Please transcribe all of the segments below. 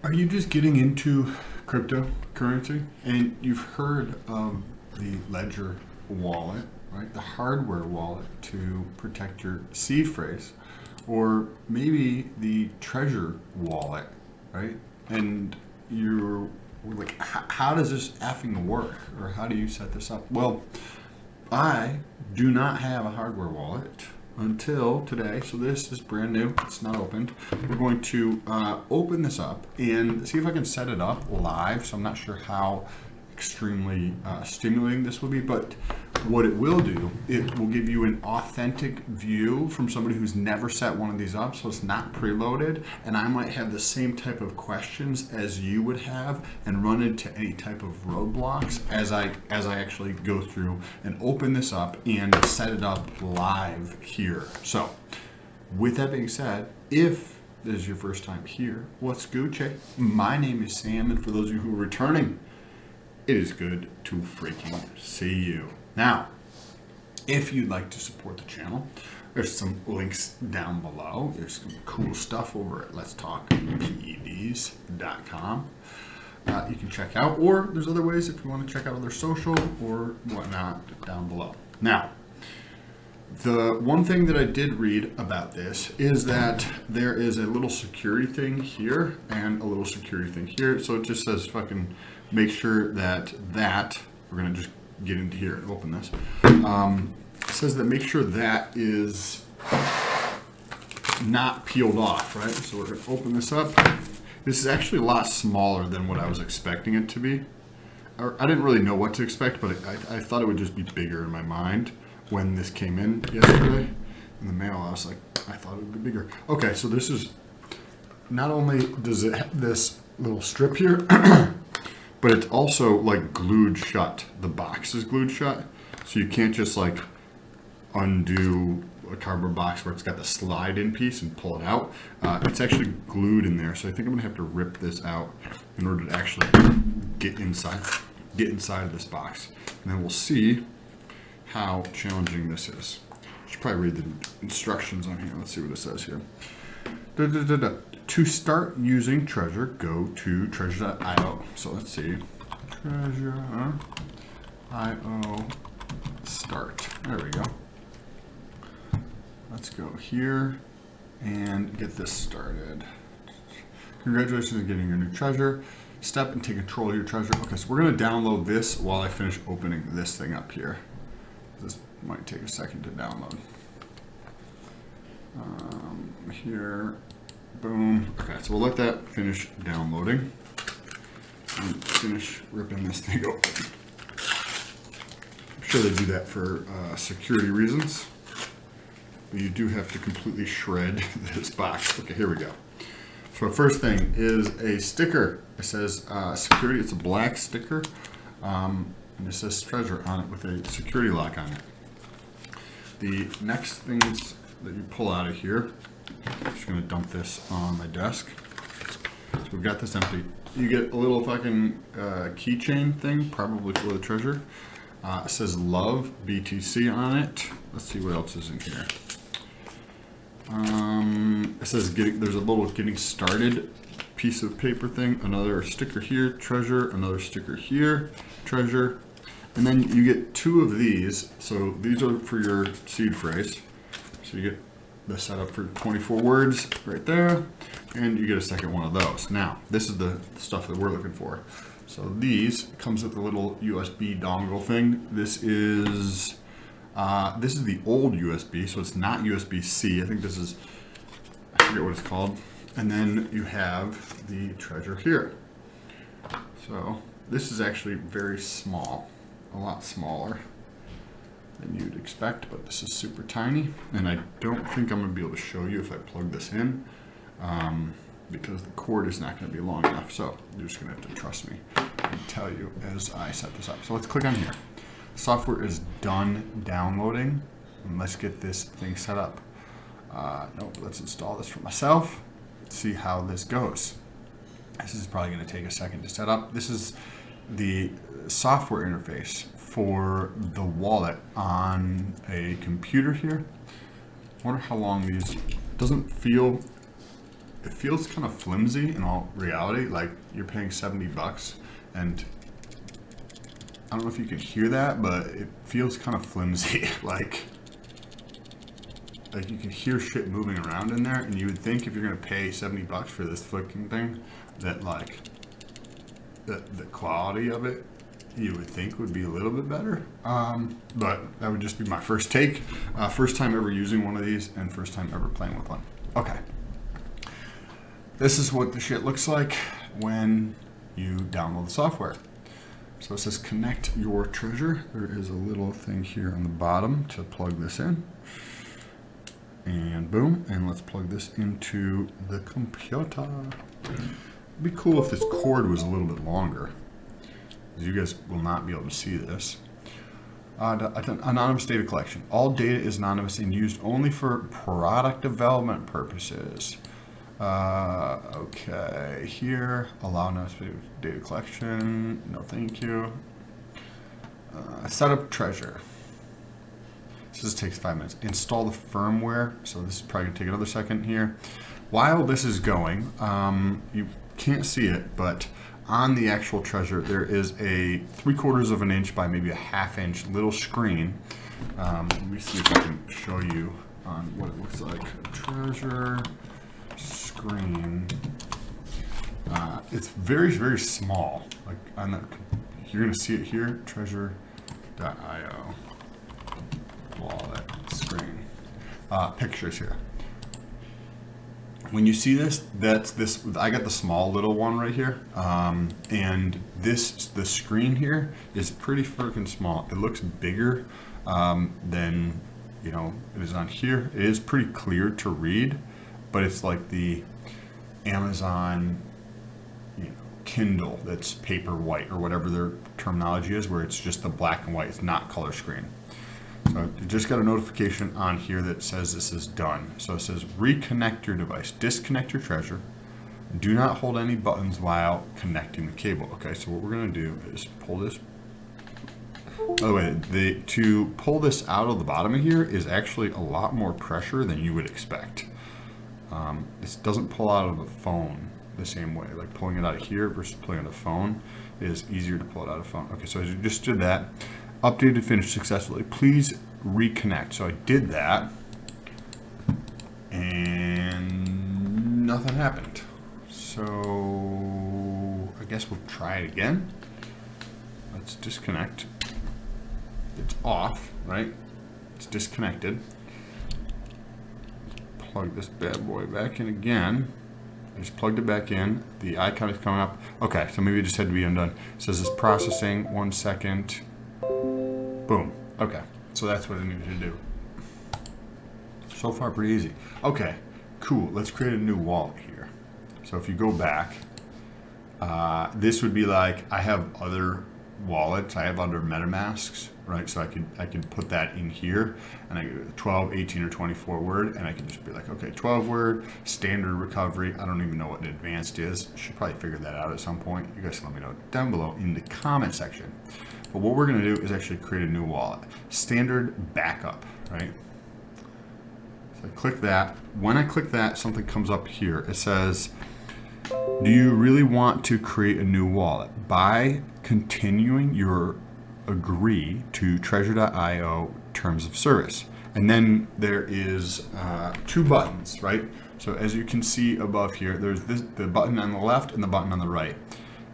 Are you just getting into cryptocurrency and you've heard of the Ledger wallet, right? The hardware wallet to protect your seed phrase, or maybe the Trezor wallet, right? And you're like, how does this effing work, or how do you set this up? Well, I do not have a hardware wallet until today, so this is brand new. It's not opened. We're going to open this up and see if I can set it up live. So I'm not sure how extremely stimulating this will be, but what it will do, it will give you an authentic view from somebody who's never set one of these up, so it's not preloaded, and I might have the same type of questions as you would have and run into any type of roadblocks as I actually go through and open this up and set it up live here. So with that being said, if this is your first time here, what's Gucci? My name is Sam, and for those of you who are returning, it is good to freaking see you. Now, if you'd like to support the channel, there's some links down below. There's some cool stuff over at letstalkpeds.com. You can check out, or there's other ways if you want to check out other social or whatnot down below. Now, the one thing that I did read about this is that there is a little security thing here and a little security thing here. So it just says fucking make sure that we're going to just get into here and open this. It says that make sure that is not peeled off, right? So we're going to open this up. This is actually a lot smaller than what I was expecting it to be. I didn't really know what to expect, but I thought it would just be bigger in my mind when this came in yesterday in the mail. I was like, I thought it would be bigger. Okay, so this is, not only does it have this little strip here, but it's also like glued shut. The box is glued shut, so you can't just like undo a cardboard box where it's got the slide in piece and pull it out. It's actually glued in there, so I think I'm gonna have to rip this out in order to actually get inside of this box, and then we'll see how challenging this is. I should probably read the instructions on here. Let's see what it says here. To start using Trezor, go to trezor.io. So let's see. Trezor.io start. There we go. Let's go here and get this started. Congratulations on getting your new Trezor. Step and take control of your Trezor. Okay, so we're going to download this while I finish opening this thing up here. This might take a second to download. Here, boom. Okay, so we'll let that finish downloading and finish ripping this thing open. I'm sure they do that for security reasons, but you do have to completely shred this box. Okay, here we go. So the first thing is a sticker. It says security. It's a black sticker, and it says Trezor on it with a security lock on it. The next things that you pull out of here, I'm just going to dump this on my desk. So we've got this empty. You get a little fucking keychain thing, probably for the Trezor. It says Love BTC on it. Let's see what else is in here. It says there's a little getting started piece of paper thing. Another sticker here, Trezor. Another sticker here, Trezor. And then you get two of these. So these are for your seed phrase. So you get the setup for 24 words right there, and you get a second one of those. Now, this is the stuff that we're looking for. So these comes with a little USB dongle thing. This is the old USB, so it's not USB-C. I think this is, I forget what it's called. And then you have the Trezor here. So this is actually very small, a lot smaller than you'd expect, but this is super tiny, and I don't think I'm going to be able to show you if I plug this in because the cord is not going to be long enough, so you're just going to have to trust me and tell you as I set this up. So let's click on here. Software is done downloading, and let's get this thing set up. Nope, let's install this for myself. Let's see how this goes. This is probably going to take a second to set up. This is the software interface for the wallet on a computer here. I wonder how long these, doesn't feel it feels kind of flimsy in all reality, like you're paying $70, and I don't know if you can hear that, but it feels kind of flimsy. like you can hear shit moving around in there, and you would think if you're gonna pay $70 for this fucking thing, that like the quality of it, you would think would be a little bit better. But that would just be my first take. First time ever using one of these, and first time ever playing with one. Okay. This is what the shit looks like when you download the software. So it says connect your Trezor. There is a little thing here on the bottom to plug this in. And boom, and let's plug this into the computer. It'd be cool if this cord was a little bit longer. You guys will not be able to see this. Anonymous data collection. All data is anonymous and used only for product development purposes. Okay, here, allow anonymous data collection. No, thank you. Set up Trezor. This takes 5 minutes. Install the firmware. So this is probably gonna take another second here. While this is going, you can't see it, but on the actual Trezor, there is a 3/4 of an inch by maybe a 1/2 inch little screen. Let me see if I can show you on what it looks like. Trezor screen. It's very, very small. Like on the, you're gonna see it here. Trezor.io wallet screen. Pictures here. When you see this, that's this. I got the small little one right here, and the screen here is pretty freaking small. It looks bigger than it is on here. It is pretty clear to read, but it's like the Amazon Kindle that's paper white or whatever their terminology is, where it's just the black and white. It's not color screen. So you just got a notification on here that says this is done. So it says reconnect your device, disconnect your Trezor, do not hold any buttons while connecting the cable. Okay, so what we're gonna do is pull this. By the way, to pull this out of the bottom of here is actually a lot more pressure than you would expect. This doesn't pull out of a phone the same way. Like pulling it out of here versus pulling it out of a phone is easier to pull it out of a phone. Okay, so as you just did that, updated, finished successfully. Please reconnect. So I did that, and nothing happened. So I guess we'll try it again. Let's disconnect. It's off, right? It's disconnected. Plug this bad boy back in again. I just plugged it back in. The icon is coming up. Okay, so maybe it just had to be undone. It says it's processing. 1 second. Boom. Okay, so that's what I needed to do. So far, pretty easy. Okay, cool. Let's create a new wallet here. So if you go back, this would be like, I have other wallets. I have other MetaMasks, right? So I could put that in here, and I get 12, 18, or 24 word, and I can just be like, okay, 12 word, standard recovery. I don't even know what an advanced is. Should probably figure that out at some point. You guys can let me know down below in the comment section. But what we're going to do is actually create a new wallet. Standard backup, right? So I click that. When I click that, something comes up here. It says, do you really want to create a new wallet? By continuing your agree to Trezor.io terms of service. And then there is 2 buttons, right? So as you can see above here, there's the button on the left and the button on the right.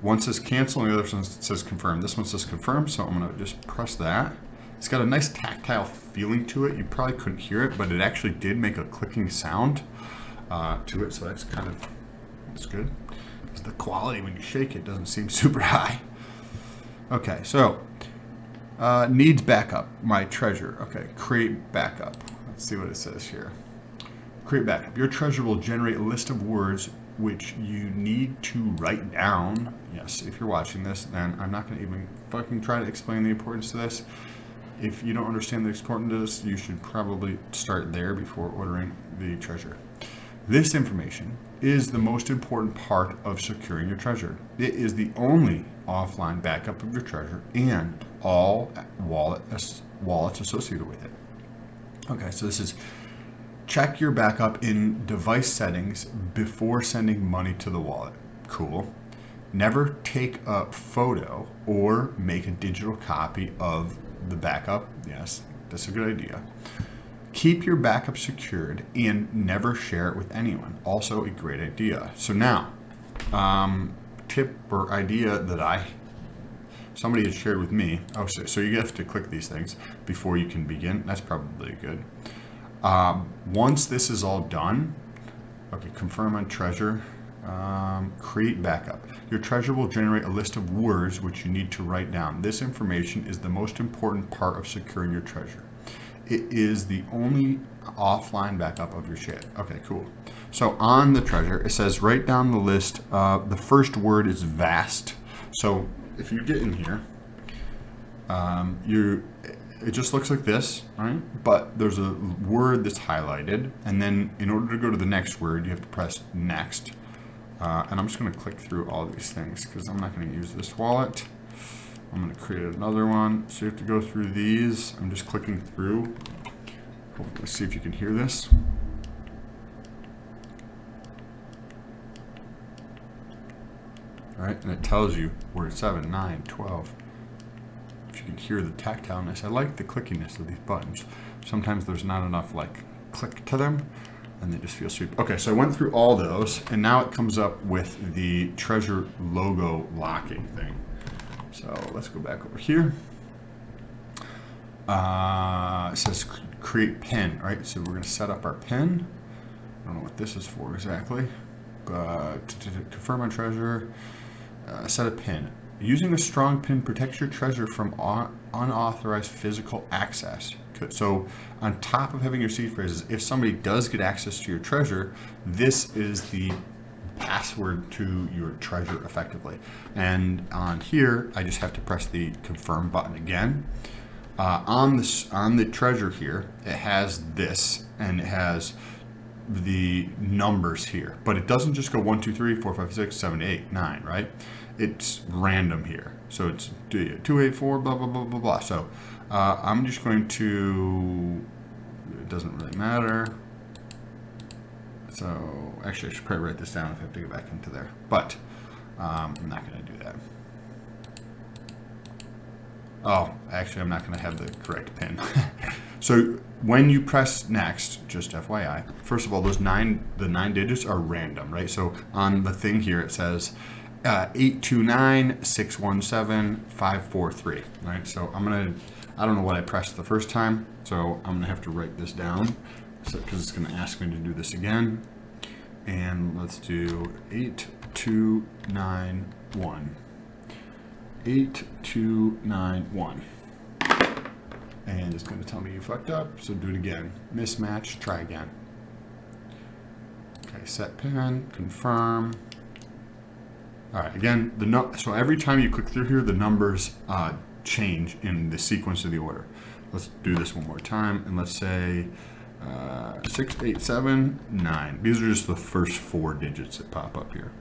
One says cancel and the other one says confirm. This one says confirm, so I'm gonna just press that. It's got a nice tactile feeling to it. You probably couldn't hear it, but it actually did make a clicking sound to it, so that's good. Because the quality when you shake it doesn't seem super high. Okay, so needs backup, my Trezor. Okay, create backup. Let's see what it says here. Create backup. Your Trezor will generate a list of words which you need to write down. Yes, if you're watching this, then I'm not going to even fucking try to explain the importance of this. If you don't understand the importance of this, you should probably start there before ordering the Trezor. This information is the most important part of securing your Trezor. It is the only offline backup of your Trezor and all wallets associated with it. Okay, so this is check your backup in device settings before sending money to the wallet. Cool. Never take a photo or make a digital copy of the backup. Yes, that's a good idea. Keep your backup secured and never share it with anyone. Also a great idea. So now, tip or idea that somebody had shared with me. Oh, so you have to click these things before you can begin. That's probably good. Once this is all done, okay, confirm on Trezor. Create backup. Your Trezor will generate a list of words which you need to write down. This information is the most important part of securing your Trezor. It is the only offline backup of your shit. Okay, cool. So on the Trezor, it says write down the list. The first word is vast. So if you get in here, it just looks like this, right? But there's a word that's highlighted, and then in order to go to the next word, you have to press next. And I'm just going to click through all these things because I'm not going to use this wallet. I'm going to create another one. So you have to go through these. I'm just clicking through. Let's see if you can hear this. All right, and it tells you word 7, 9, 12. If you can hear the tactileness, I like the clickiness of these buttons. Sometimes there's not enough like click to them, and they just feel sweet. Okay, so I went through all those, and now it comes up with the Trezor logo locking thing. So let's go back over here. It says create pin, right? So we're gonna set up our pin. I don't know what this is for exactly. Confirm on Trezor, set a pin. Using a strong pin protects your Trezor from unauthorized physical access. So on top of having your seed phrases, if somebody does get access to your Trezor, this is the password to your Trezor effectively. And on here, I just have to press the confirm button again. On the Trezor here, it has this, and it has the numbers here, but it doesn't just go 1, 2, 3, 4, 5, 6, 7, 8, 9, right? It's random here. So it's 2, 8, 4, blah, blah, blah, blah, blah. So I'm just going to, it doesn't really matter. So actually I should probably write this down if I have to go back into there, but I'm not gonna do that. Oh, actually I'm not gonna have the correct pin. So when you press next, just FYI, first of all, the 9 digits are random, right? So on the thing here, it says 829-617-543, right? So I don't know what I pressed the first time, so I'm gonna have to write this down because it's gonna ask me to do this again. And let's do 8291. 8291. And it's going to tell me you fucked up, so do it again. Mismatch, try again. Okay, set pin, confirm. All right, again, so every time you click through here, the numbers change in the sequence of the order. Let's do this one more time, and let's say 6879. These are just the first 4 digits that pop up here.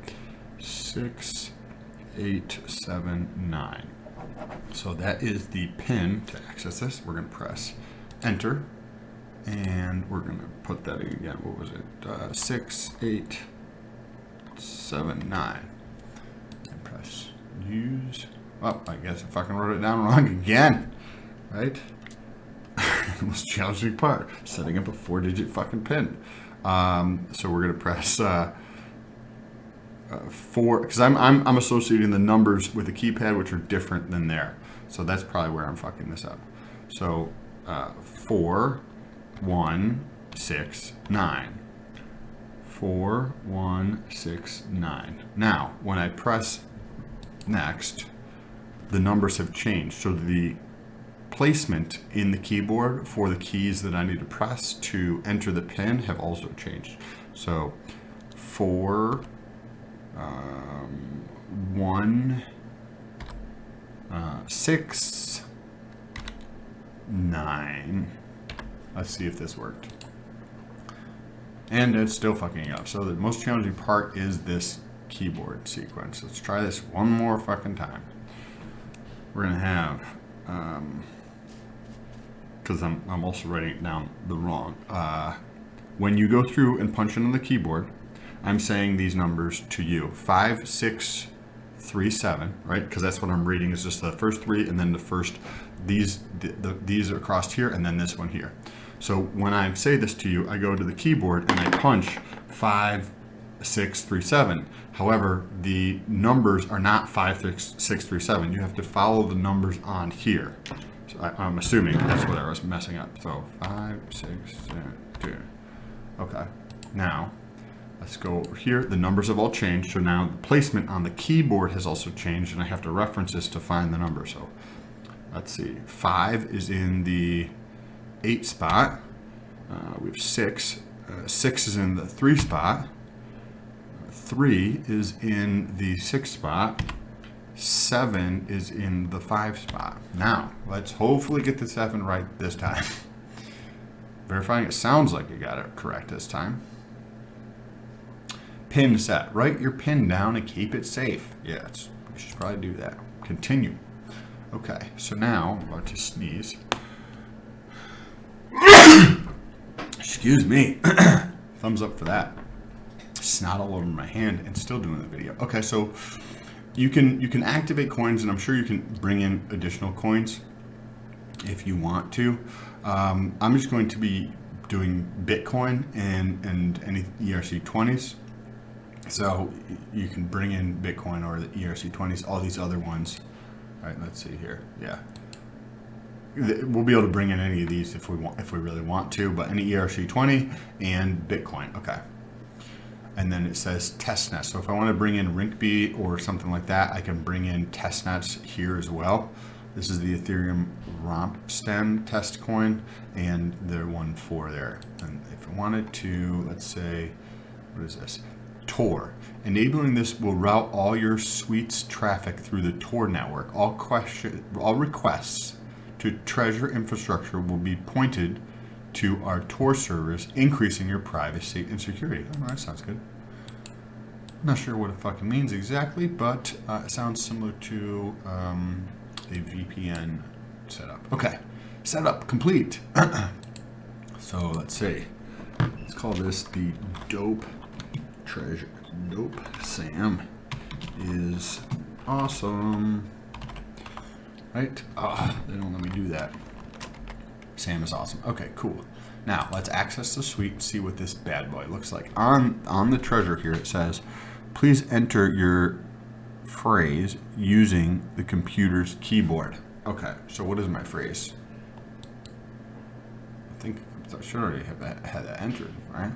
6879. So that is the pin to access this. We're going to press enter, and we're going to put that in again. What was it? 6879. And press use. Oh, I guess I fucking wrote it down wrong again. Right? The most challenging part, setting up a 4-digit fucking pin. So we're going to press 4, because I'm associating the numbers with the keypad, which are different than there. So that's probably where I'm fucking this up. So 4, 1, 6, 9. 4, 1, 6, 9. Now, when I press next, the numbers have changed. So the placement in the keyboard for the keys that I need to press to enter the pin have also changed. So 4, 1, 6, 9. Let's see if this worked. And it's still fucking up. So the most challenging part is this keyboard sequence. Let's try this one more fucking time. We're gonna have, because I'm also writing it down the wrong. when you go through and punch in on the keyboard, I'm saying these numbers to you. 5, 6, 3, 7, right? Because that's what I'm reading is just the first three, and then the first, these across here, and then this one here. So when I say this to you, I go to the keyboard and I punch 5, 6, 3, 7. However, the numbers are not 5, 6, 3, 7. You have to follow the numbers on here. So I'm assuming that's what I was messing up. So 5, 6, 7, 2. Okay. Now, let's go over here. The numbers have all changed. So now the placement on the keyboard has also changed, and I have to reference this to find the number. So let's see. 5 is in the 8 spot. We have 6. 6 is in the 3 spot. 3 is in the 6 spot. 7 is in the 5 spot. Now, let's hopefully get the 7 right this time. Verifying it sounds like you got it correct this time. Pin set. Write your pin down and keep it safe. Yeah, you should probably do that. Continue. Okay, so now I'm about to sneeze. Excuse me. Thumbs up for that. Snot all over my hand and still doing the video. Okay, so you can activate coins, and I'm sure you can bring in additional coins if you want to. I'm just going to be doing Bitcoin and any ERC20s. So you can bring in Bitcoin or the ERC20s, all these other ones. All right, let's see here. Yeah. We'll be able to bring in any of these if we really want to, but any ERC20 and Bitcoin. Okay. And then it says testnet. So if I want to bring in Rinkeby or something like that, I can bring in testnets here as well. This is the Ethereum RompStem test coin and the 1.4 there. And if I wanted to, let's say, what is this? Tor. Enabling this will route all your suite's traffic through the Tor network. All requests to Trezor infrastructure will be pointed to our Tor servers, increasing your privacy and security. Oh, that sounds good. Not sure what it fucking means exactly, but it sounds similar to a VPN setup. Okay, setup complete. So let's see. Let's call this the Dope Trezor. Dope Sam is awesome. Right? They don't let me do that. Sam is awesome. Okay, cool. Now let's access the suite and see what this bad boy looks like. On the Trezor here, it says, please enter your phrase using the computer's keyboard. Okay, so what is my phrase? I should already have had that entered, right?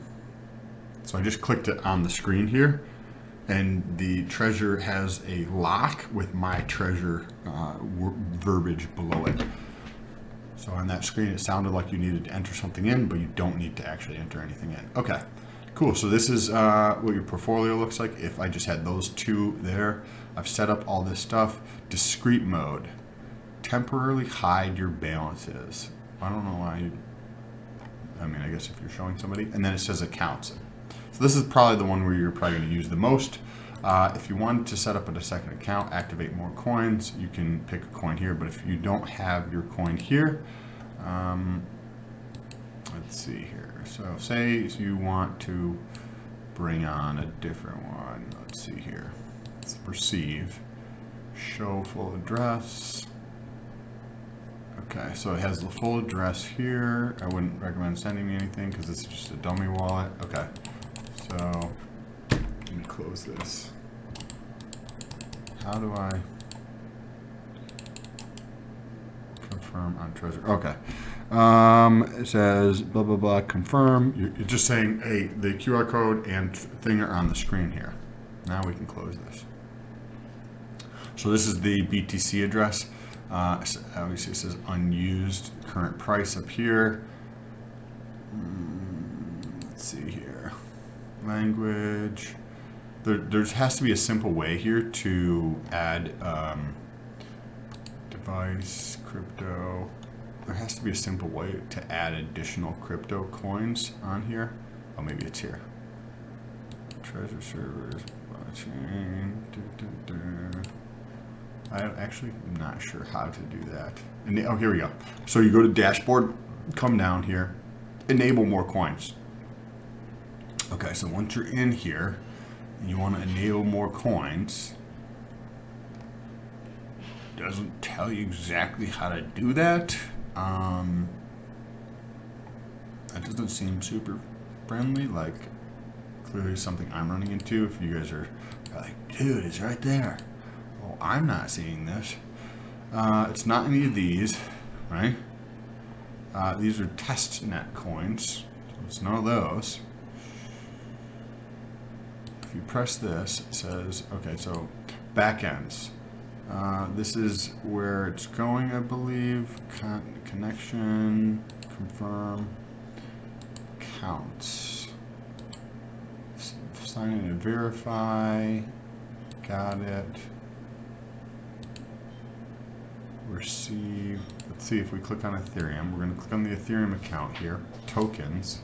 So I just clicked it on the screen here, and the Trezor has a lock with my Trezor verbiage below it. So on that screen, it sounded like you needed to enter something in, but you don't need to actually enter anything in. Okay, cool. So this is what your portfolio looks like. If I just had those two there, I've set up all this stuff. Discrete mode, temporarily hide your balances. I don't know why I mean, I guess if you're showing somebody. And then it says accounts. So this is probably the one where you're probably going to use the most. If you wanted to set up a second account, activate more coins, you can pick a coin here. But if you don't have your coin here, let's see here. So say you want to bring on a different one. Let's see here. Let's receive, show full address. Okay, so it has the full address here. I wouldn't recommend sending me anything because it's just a dummy wallet. Okay, so let me close this. How do I confirm on Trezor? Okay, it says blah blah blah. Confirm. You're just saying, hey, the QR code and thing are on the screen here. Now we can close this. So this is the BTC address. Obviously it says unused, current price up here. Let's see here. Language. There has to be a simple way here to add device, crypto. There has to be a simple way to add additional crypto coins on here. Oh, maybe it's here. Trezor servers, blockchain. I'm actually not sure how to do that. And, oh, here we go. So you go to dashboard, come down here, enable more coins. Okay, so once you're in here, and you want to enable more coins, doesn't tell you exactly how to do that. That doesn't seem super friendly, like clearly something I'm running into. If you guys are like, dude, it's right there. Well, I'm not seeing this. It's not any of these, right? These are test net coins, so it's none of those. If you press this, it says, okay, so backends. This is where it's going, I believe. Connection, confirm, counts. Sign in and verify. Got it. Receive. Let's see if we click on Ethereum. We're going to click on the Ethereum account here. Tokens.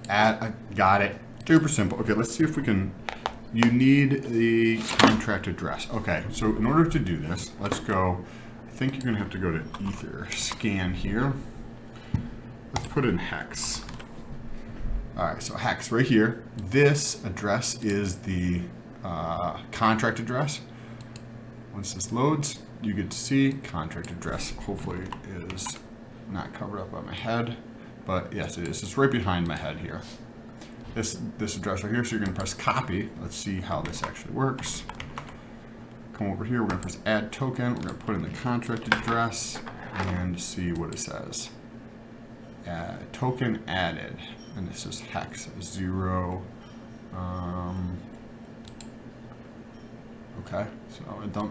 Add. Got it. Super simple. Okay, let's see if we can. You need the contract address. Okay, so in order to do this, let's go. I think you're going to have to go to Ether. Scan here. Let's put in hex. All right, so hex right here. This address is the contract address. Once this loads, you get to see contract address. Hopefully it is not covered up by my head, but yes, it is. It's right behind my head here. This address right here. So you're going to press copy. Let's see how this actually works. Come over here. We're going to press add token. We're going to put in the contract address and see what it says. Token added, and this is hex 0. Okay, so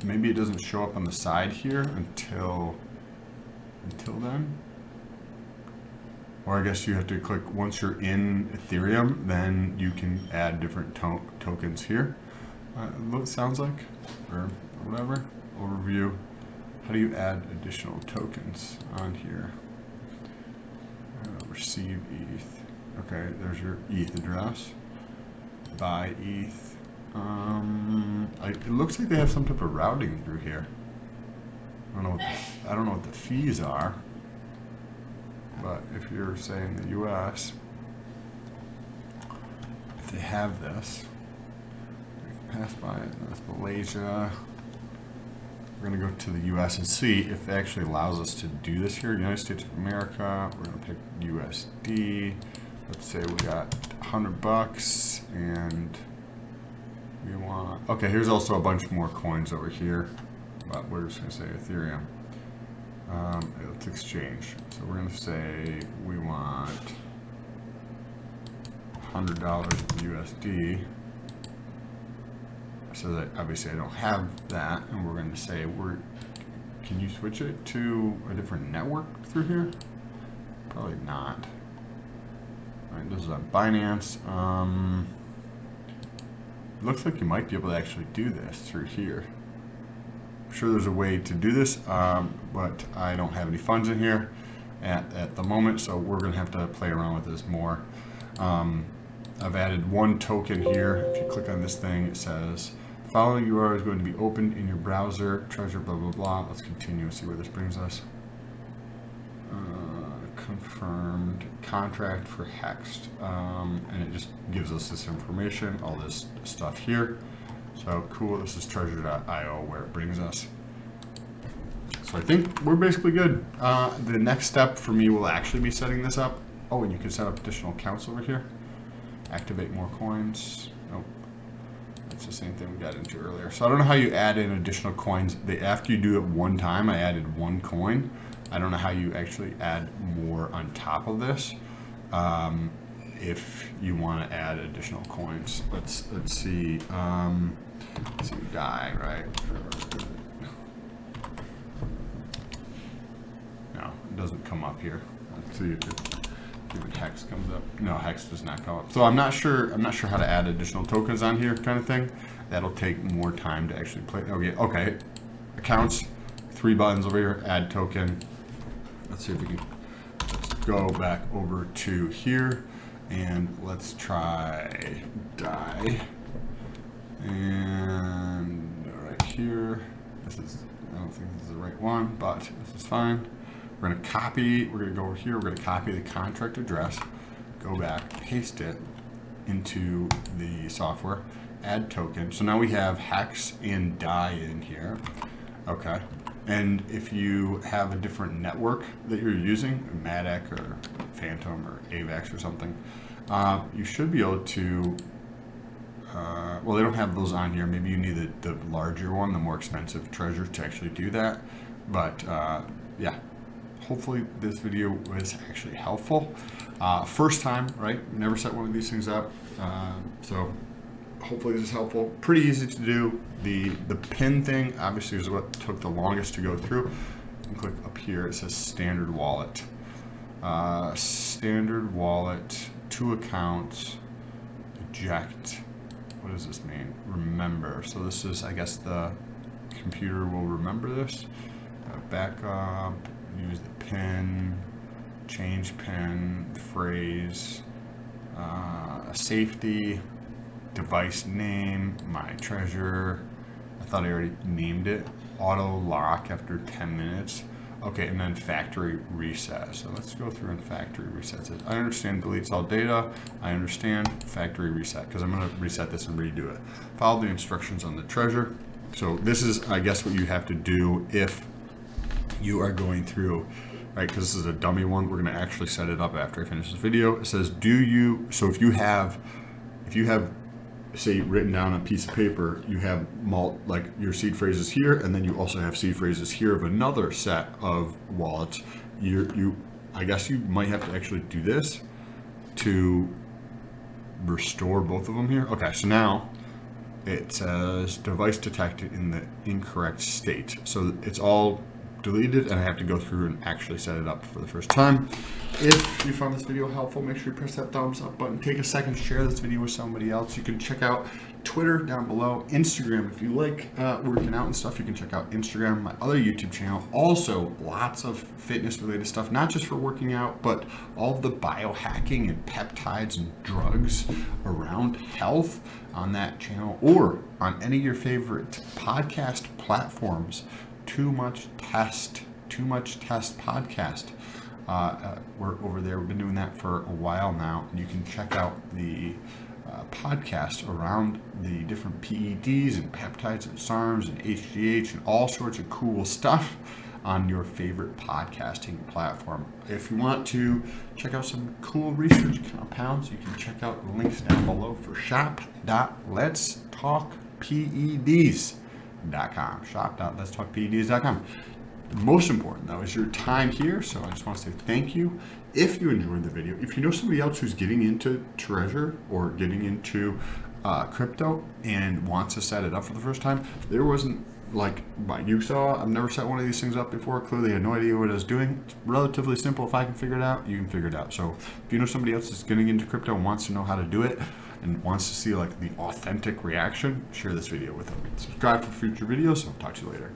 maybe it doesn't show up on the side here until then. Or I guess you have to click, once you're in Ethereum, then you can add different tokens here. What it sounds like, or whatever. Overview. How do you add additional tokens on here? Receive ETH. Okay, there's your ETH address. Buy ETH. It looks like they have some type of routing through here. I don't know what the fees are. But if you're saying the U.S., if they have this, we can pass by it. That's Malaysia. We're going to go to the U.S. and see if it actually allows us to do this here. United States of America. We're going to pick USD. Let's say we got $100 and we want. Okay, here's also a bunch more coins over here, but we're just going to say Ethereum. Let's exchange. So we're going to say we want $100 USD. So that obviously I don't have that, and we're going to say can you switch it to a different network through here? Probably not. All right, this is on Binance. It looks like you might be able to actually do this through here. I'm sure there's a way to do this, but I don't have any funds in here at the moment, so we're going to have to play around with this more. I've added one token here. If you click on this thing, it says following URL is going to be opened in your browser. Trezor, blah blah blah. Let's continue and see where this brings us. Confirmed contract for hexed, and it just gives us this information, all this stuff here. So cool. This is Trezor.io where it brings us. So I think we're basically good. The next step for me will actually be setting this up. Oh, and you can set up additional accounts over here. Activate more coins. Nope. That's the same thing we got into earlier. So I don't know how you add in additional coins. After you do it one time, I added one coin. I don't know how you actually add more on top of this. If you want to add additional coins, let's see. Let's see, die, right? No, it doesn't come up here. Let's see if even hex comes up. No, hex does not come up. So I'm not sure how to add additional tokens on here, kind of thing. That'll take more time to actually play. Okay. Accounts, 3 buttons over here. Add token. Let's see if we can. Let's go back over to here, and let's try die. And right here, I don't think this is the right one, but this is fine. We're going to copy, we're going to go over here, we're going to copy the contract address, go back, paste it, into the software, add token. So now we have hex and die in here. Okay. And if you have a different network that you're using, Matic or Phantom or AVAX or something, you should be able to, well, they don't have those on here. Maybe you need the larger one, the more expensive Trezor to actually do that. But yeah, hopefully this video was actually helpful. First time, right? Never set one of these things up. So hopefully this is helpful. Pretty easy to do. The pin thing obviously is what took the longest to go through. And click up here, it says standard wallet. Standard wallet, 2 accounts, eject. What does this mean? Remember. So this is, I guess the computer will remember this. Backup, use the pin, change pin, phrase, safety, device name, my Trezor. I thought I already named it. Auto lock after 10 minutes. Okay, and then factory reset. So let's go through and factory resets it. I understand deletes all data. I understand factory reset because I'm going to reset this and redo it. Follow the instructions on the Trezor. So this is, I guess, what you have to do if you are going through, right? Because this is a dummy one. We're going to actually set it up after I finish this video. It says, so if you have, say, written down a piece of paper, you have like your seed phrases here, and then you also have seed phrases here of another set of wallets. I guess you might have to actually do this to restore both of them here. Okay, so now it says device detected in the incorrect state. So it's all deleted, and I have to go through and actually set it up for the first time. If you found this video helpful, make sure you press that thumbs up button. Take a second, share this video with somebody else. You can check out Twitter down below, Instagram. If you like working out and stuff, you can check out Instagram, my other YouTube channel. Also, lots of fitness related stuff, not just for working out, but all of the biohacking and peptides and drugs around health on that channel, or on any of your favorite podcast platforms. Too Much Test podcast. We're over there. We've been doing that for a while now, and you can check out the podcast around the different PEDs and peptides and SARMs and HGH and all sorts of cool stuff on your favorite podcasting platform. If you want to check out some cool research compounds, you can check out the links down below for shop.letstalkpeds.com. shop.letstalkpeds.com. Most important though is your time here, so I just want to say thank you. If you enjoyed the video, if you know somebody else who's getting into Trezor or getting into crypto and wants to set it up for the first time, there wasn't like what you saw. I've never set one of these things up before. Clearly I had no idea what I was doing. It's relatively simple. If I can figure it out, you can figure it out. So if you know somebody else that's getting into crypto and wants to know how to do it and wants to see like the authentic reaction, share this video with them. Subscribe for future videos. I'll talk to you later.